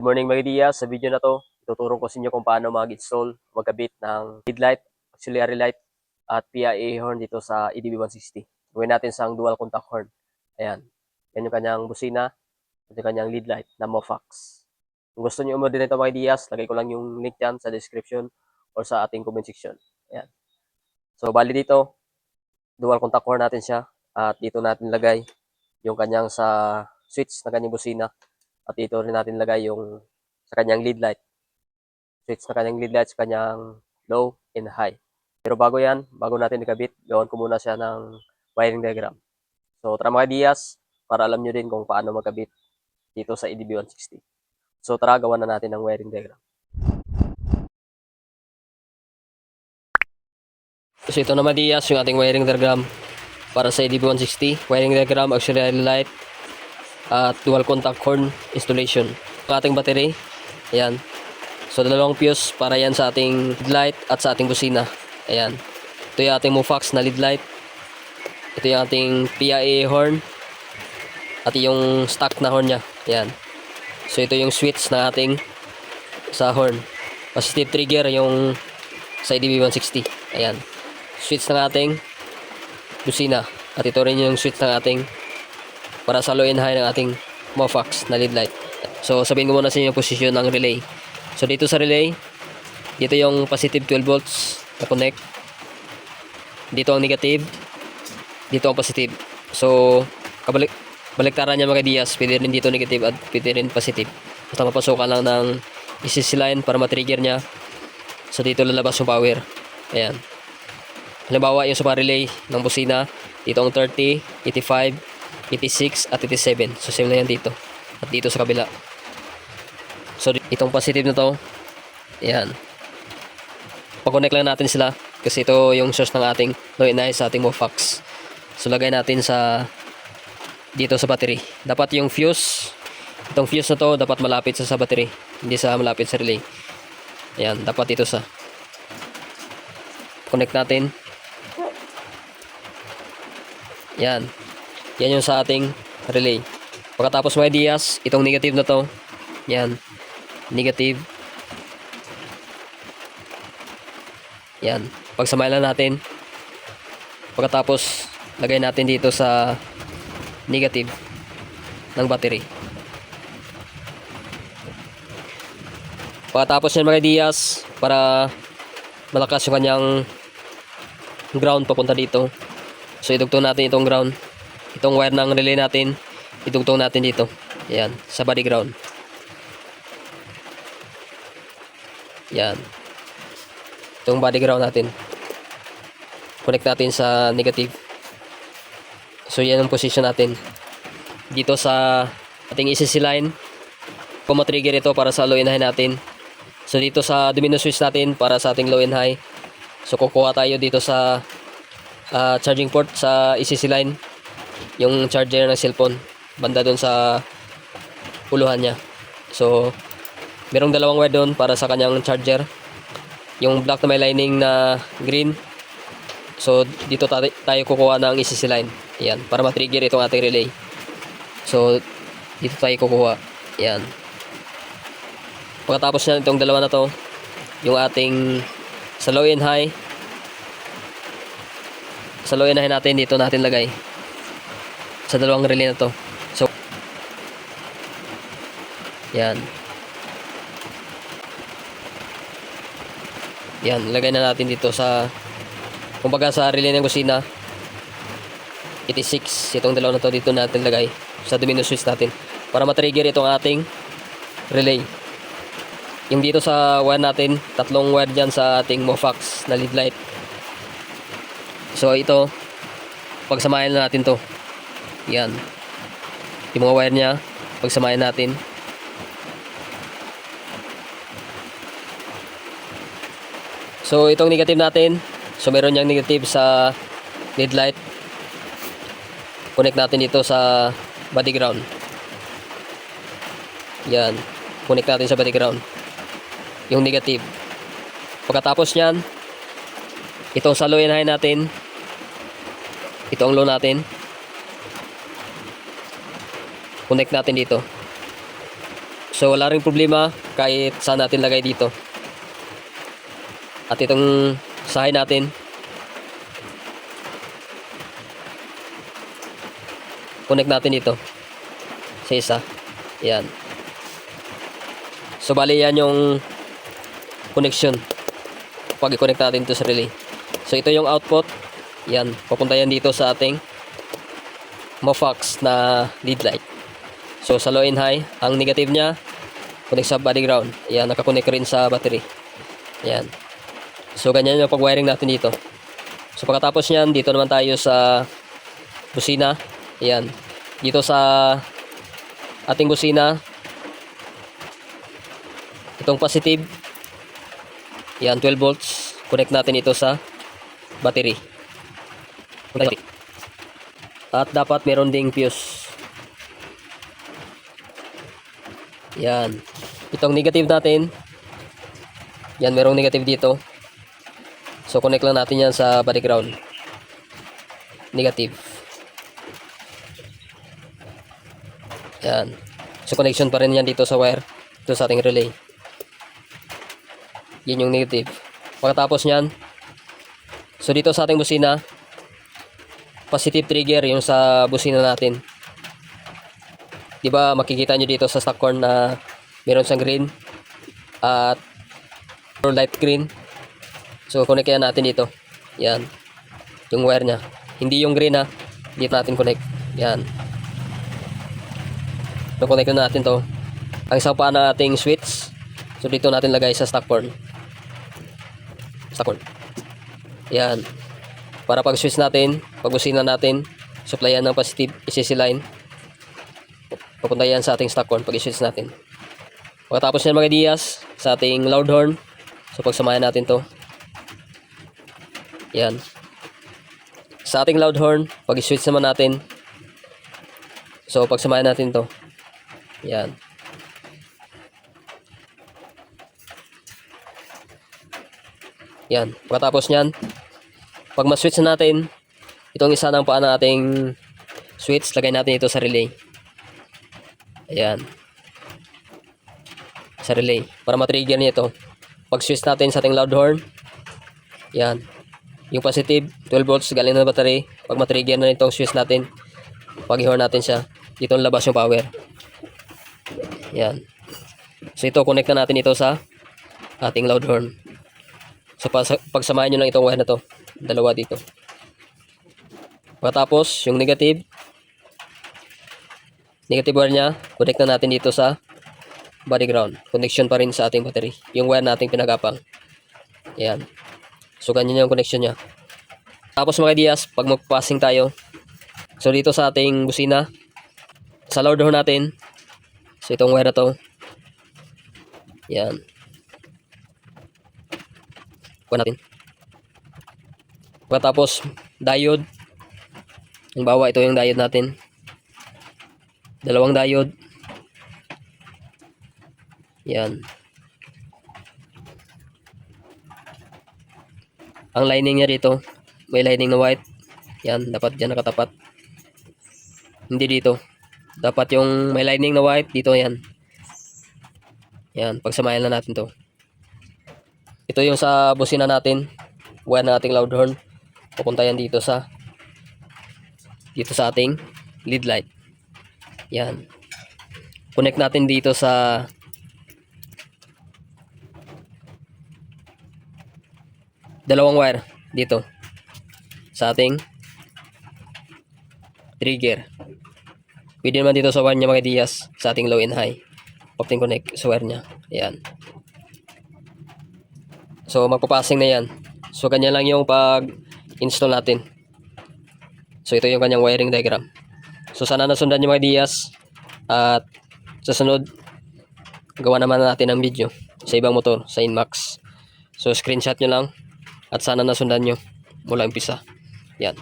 Good morning mga diya. Sa video na to, tuturo ko sa inyo kung paano mag-install, magkabit ng headlight, auxiliary light, at PIA horn dito sa EDB160. Gawin natin sa dual contact horn. Ayan. Yan yung kanyang busina at yung kanyang lead light na Mofax. Kung gusto niyo umorder nito mga diyas, lagay ko lang yung link dyan sa description or sa ating comment section. Ayan. So, bali dito, dual contact horn natin siya. At dito natin lagay yung kanyang sa switch na kanyang busina. At dito rin natin lagay yung sa kanyang lead light. Switch na kanyang lead light sa kanyang low and high. Pero bago yan, bago natin ikabit, gawan ko muna siya ng wiring diagram. So tara mga diyas, para alam nyo din kung paano magkabit dito sa EDB160. So tara, gawan na natin ng wiring diagram. So ito naman diyas, yung ating wiring diagram para sa EDB160. Wiring diagram, auxiliary light, at dual contact horn installation. Ang ating battery, ayan. So dalawang fuse para yan sa ating lead light at sa ating busina. Ayan. Ito yung ating Mofax na lead light. Ito yung ating PIA horn. At yung stock na horn niya. Ayan. So ito yung switch na ating sa horn. Positive trigger yung sa EDB160. Ayan. Switch ng ating busina. At ito rin yung switch ng ating para sa low and high ng ating Mofax na lead light. So sabihin ko muna sa inyo yung posisyon ng relay. So dito sa relay, dito yung positive 12 volts na connect. Dito ang negative, dito ang positive. So baliktaran niya mga diyas, pwede rin dito negative at pwede rin positive. Basta mapasukan lang ng ECC line para matrigger niya. So dito lalabas yung power. Ayan. Halimbawa yung sa relay ng busina, dito ang 30, 85, 86 at 87. So same na yan dito. At dito sa kabila. So itong positive na to, ayan. Pag-connect lang natin sila kasi ito yung source ng ating low and high sa ating Mofax. So lagay natin sa dito sa battery. Dapat yung fuse, itong fuse na to dapat malapit sa battery, hindi sa malapit sa relay. Ayan, dapat dito sa connect natin. Yan. Yan yung sa ating relay. Pagkatapos mga diyas, itong negative na to. Yan. Negative. Yan. Pagsamahin lang natin. Pagkatapos, lagay natin dito sa negative ng battery. Pagkatapos yan mga diyas, para malakas yung kanyang ground papunta dito. So, idugtong natin itong ground. Itong wire ng relay natin, idugtong natin dito. Ayan, sa body ground. Yan. Itong body ground natin. Connect natin sa negative. So, yan ang position natin. Dito sa ating ECC line, kung matrigger ito para sa low and high natin. So, dito sa domino switch natin para sa ating low and high. So, kukuha tayo dito sa charging port sa ECC line. Yung charger ng cellphone. Banda doon sa puluhan niya. So, merong dalawang wire doon para sa kanyang charger. Yung black na may lining na green. So, dito tayo kukuha ng ECC line. Ayan, para matrigger itong ating relay. So, dito tayo kukuha. Ayan. Pagkatapos na itong dalawa na to, yung ating sa low and high. Sa low and high natin, dito natin lagay. Sa dalawang relay na to. So, yan. Yan, lagay na natin dito sa, kumbaga sa relay ng kusina, 86, itong dalawa na to dito natin lagay sa domino switch natin para matrigger itong ating relay. Yung dito sa wire natin, tatlong wire dyan sa ating Mofax na lead light. So ito, pagsamahin na natin to. Yan. Yung mga wire nya, pagsamahin natin. So itong negative natin, so meron yang negative sa lead light. Connect natin dito sa body ground. Yan. Connect natin sa body ground. Yung negative. Pagkatapos nyan, itong sa low and high natin, ito ang low natin. Connect natin dito. So wala ring problema kahit saan natin lagay dito. At itong sahay natin, connect natin dito sa isa. Yan. So bali yan yung connection pag i-connect natin ito sa relay. So ito yung output. Yan, papunta yan dito sa ating MOFOX na lead light. So sa low and high, ang negative niya connect sa body ground. Yan, nakakonect rin sa battery. Yan. So ganyan yung pag-wiring natin dito. So pagkatapos niyan, dito naman tayo sa busina. Yan. Dito sa ating busina, itong positive, yan, 12 volts. Connect natin ito sa battery. At dapat meron ding fuse. Yan. Itong negative natin, yan, merong negative dito. So connect lang natin yan sa body ground. Negative. Yan. So connection pa rin yan dito sa wire. Ito sa ating relay. Yan yung negative. Pagkatapos nyan, so dito sa ating busina, positive trigger yung sa busina natin. Diba makikita nyo dito sa stock corn na meron siyang green at light green. So connect yan natin dito. Yan. Yung wire nya. Hindi yung green ha. Dito natin connect. Yan. So connect na natin to. Ang isang pa na ating switch. So dito natin lagay sa stock corn. Stock corn. Yan. Para pag switch natin, pag busina natin, supplyan ng positive ECC line. Papunta yan sa ating stock corn pag i-switch natin. Pagkatapos yan mga Diaz, sa ating loud horn. So pagsamahin natin to. Yan. Sa ating loud horn, pag i-switch naman natin. So pagsamahin natin to. Yan. Yan. Pagkatapos nyan, pag ma-switch na natin, itong isa ng paa na ating switch, lagay natin ito sa relay. Ayan. Sa relay. Para ma-trigger niya ito. Pag switch natin sa ating loud horn, yan. Yung positive, 12 volts galing na battery. Pag ma-trigger na itong switch natin, pag i-horn natin siya, dito labas yung power. Yan. So ito, connect na natin ito sa ating loud horn. So pagsamahin nyo lang itong wire na to. Dalawa dito. Pagkatapos, yung negative wire nya, connect na natin dito sa body ground. Connection pa rin sa ating battery. Yung wire nating pinagapang. Yan. So ganyan yung connection nya. Tapos mga Diaz, pag magpassing tayo, so dito sa ating busina, sa loud horn natin, so itong wire na to, yan, kuha natin. Pagkatapos diode, yung bawa, ito yung diode natin, dalawang diode, yan. Ang lining niya dito, may lining na white. Yan, dapat dyan nakatapat. Hindi dito. Dapat yung may lining na white, dito yan. Yan, pagsamahin na natin to. Ito yung sa busina natin. Wire na ating loud horn. Pupunta yan dito sa ating lead light. Yan. Connect natin dito sa dalawang wire dito sa ating trigger. Pwede naman dito sa wire nya mga Diaz sa ating low and high. Opting connect sa wire nya. Ayan. So magpapassing na yan. So ganyan lang yung pag install natin. So ito yung kanyang wiring diagram. So sana nasundan nyo mga Diaz. At sa sunod, gawa naman natin ang video sa ibang motor, sa Inmax. So screenshot nyo lang. At sana nasundan nyo mula umpisa. Yan.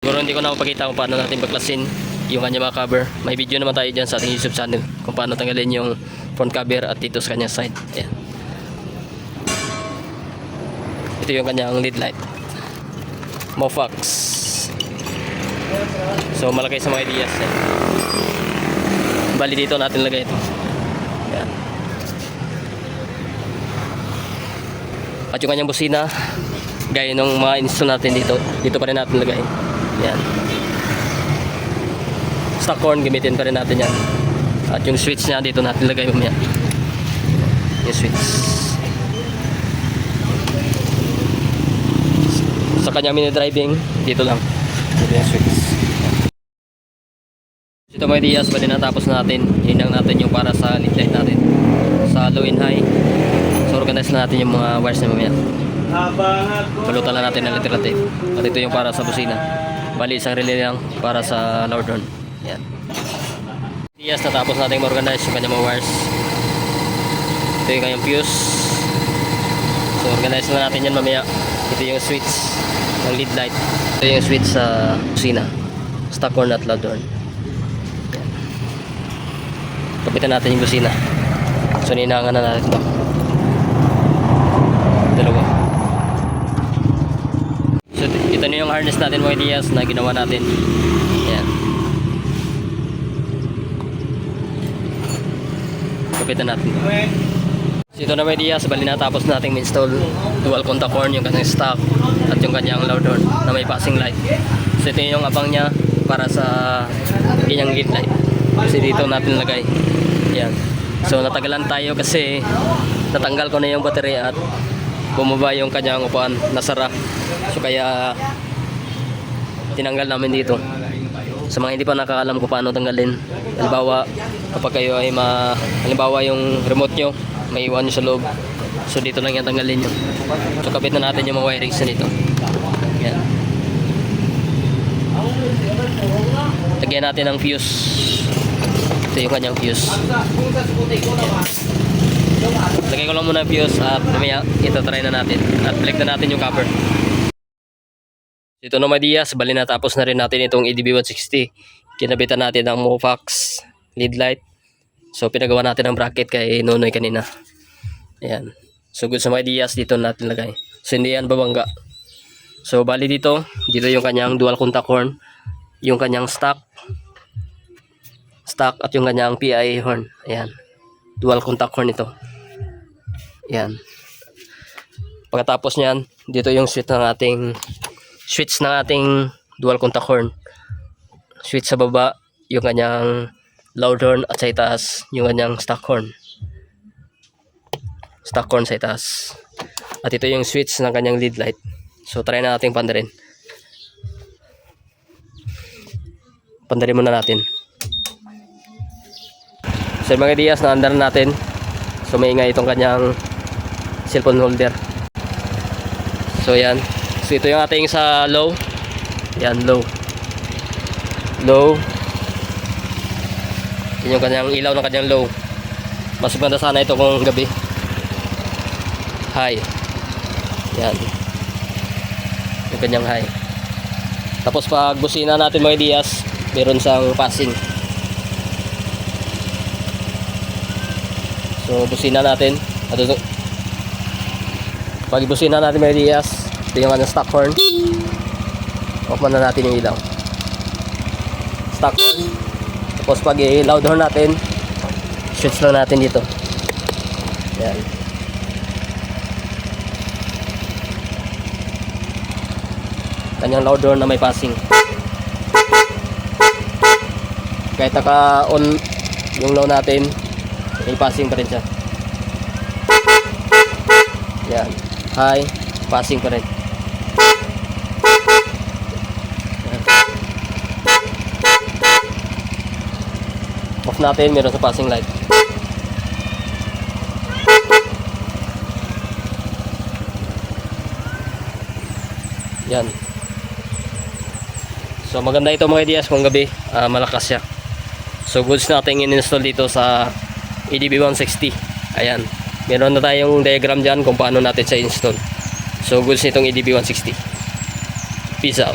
Siguro hindi ko na mapakita kung paano natin baklasin yung kanya mga cover. May video naman tayo dyan sa ating YouTube channel kung paano tanggalin yung front cover at dito sa kanyang side. Yan. Ito yung kanyang lead light. MOFOX. So malaki sa mga Diaz. Bali dito natin lagay ito. Yan. At yung kanyang busina, gaya ng mga install natin dito, dito pa rin natin lagay. Yan. Stock horn, gamitin pa rin natin yan. At yung switch niya, dito natin lagay mamaya. Yung switch. Sa kanya mini driving, dito lang. Dito yung switch. Ito mga ideas, bali natapos natin. Hinang natin yung para sa lead light natin. Sa low and high. So organize na natin yung mga wires na mamaya. Balutan lang natin ng literal tape. At ito yung para sa busina. Bali isang relay lang para sa loud horn. Yan. Ideas, natapos natin ma-organize yung kanyang mga wires. Ito yung kanyang fuse. So organize na natin yan mamaya. Ito yung switch ng lead light. Ito yung switch sa busina. Stock horn at loud horn. Kapitan natin yung busina. So ninangan na natin ito. Dalawa. So ito na yung harness natin mga ideas na ginawa natin. Yan. Kapitan natin. So ito na mga ideas, bali natapos natin install dual contact horn, yung kanyang stock at yung kanyang loud horn na may passing light. So ito yung abang niya para sa kanyang lead light. Kasi dito natin lagay. Yan. So natagalan tayo kasi natanggal ko na yung battery at bumaba yung kanyang upuan, nasara. So kaya tinanggal namin dito. Sa mga hindi pa nakakaalam kung paano tanggalin, halimbawa kapag kayo ay halimbawa yung remote nyo may iwan nyo sa loob, so dito lang yung tanggalin nyo. So kapit na natin yung mga wirings na dito. Yan. Lagyan natin ng fuse. Ito yung kanyang fuse. Lagay ko lang muna ang fuse at mamaya itatry na natin at balik na natin yung copper. Ito na mga ideas, bali natapos na rin natin itong EDB160. Kinabitan natin ang Mofax lead light. So pinagawa natin ang bracket kay Nonoy kanina. Ayan. So good sa mga ideas, dito natin lagay. So hindi yan babangga. So bali dito yung kanyang dual contact horn, yung kanyang stock at yung kanyang PI horn. Ayan. Dual contact horn ito. Ayan. Pagkatapos niyan, dito yung switch ng ating dual contact horn. Switch sa baba, yung kanyang loud horn at sa itaas, yung kanyang stock horn. Stock horn sa itaas. At ito yung switch ng kanyang lead light. So try na natin pandarin. Pandarin muna natin. So mga ideas na andar natin. So may ingay itong kanyang cellphone holder. So yan. So ito yung ating sa low. Yan, low. Low. Yan yung kanyang ilaw ng kanyang low. Mas maganda sana ito kung gabi. High. Yan. Yung kanyang high. Tapos pag busina natin mga ideas, meron sang passing. So busina natin. At ito, pag busina natin mga ideas, ito yung kanyang stock horn. Off na natin yung ilaw. Stock horn. Tapos pag i-loud horn natin, switch lang natin dito. Yan. Kanyang loud horn na may passing. Kahit naka-on yung low natin, may passing pa rin siya. Yan. High, passing pa rin. Yan. Off natin, meron sa passing light. Yan. So maganda ito mga ideas kung gabi, malakas siya. So goods natin in-install dito sa EDB160. Ayan. Meron na tayong diagram dyan kung paano natin siya install. So goods nitong EDB160. Peace out.